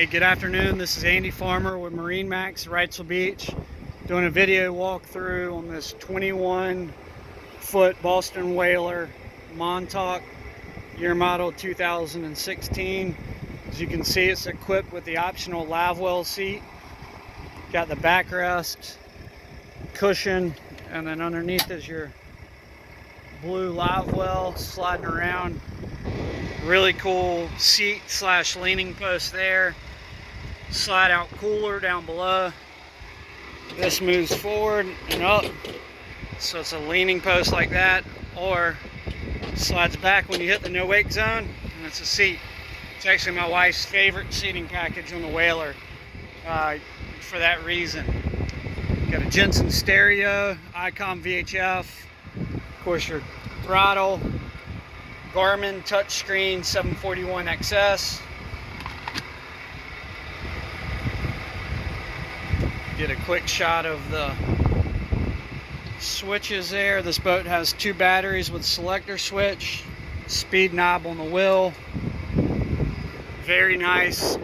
Hey, good afternoon. This is Andy Farmer with MarineMax Wrightsville Beach, doing a video walkthrough on this 21-foot Boston Whaler Montauk, year model 2016. As you can see, it's equipped with the optional live well seat. Got the backrest, cushion, and then underneath is your blue live well sliding around. Really cool seat slash leaning post there. Slide out cooler down below. This moves forward and up, so it's a leaning post like that, or slides back when you hit the no wake zone, and it's a seat. It's actually my wife's favorite seating package on the Whaler for that reason. Got a Jensen stereo, Icom VHF, of course your throttle, Garmin touchscreen 741XS. Get a quick shot of the switches there. This boat has 2 batteries with selector switch, speed knob on the wheel. Very nice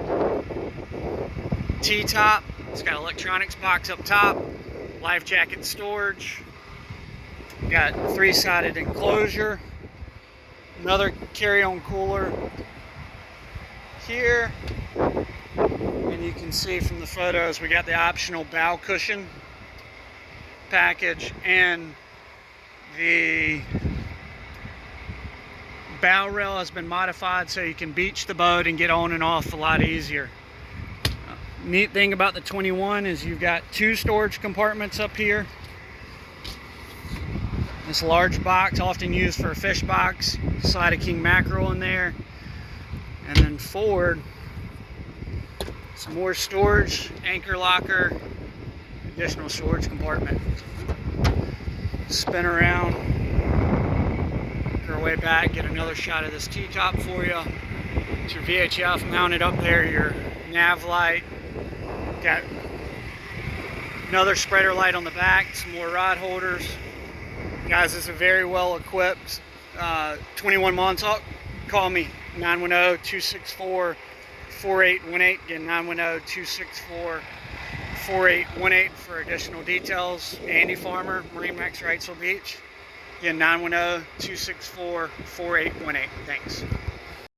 T-top. It's got electronics box up top, life jacket storage. Got 3-sided enclosure. Another carry-on cooler here, and you can see from the photos we got the optional bow cushion package, and the bow rail has been modified so you can beach the boat and get on and off a lot easier. Neat thing about the 21 is you've got 2 storage compartments up here. This large box, often used for a fish box, slide a king mackerel in there, and then forward, some more storage, anchor locker, additional storage compartment. Spin around, work our way back, get another shot of this T-top for you. It's your VHF mounted up there, your nav light, got another spreader light on the back, some more rod holders. Guys, this is a very well equipped 21 Montauk. Call me 910-264-4818. Again, 910-264-4818 for additional details. Andy Farmer, MarineMax Wrightsville Beach. Again, 910-264-4818. Thanks.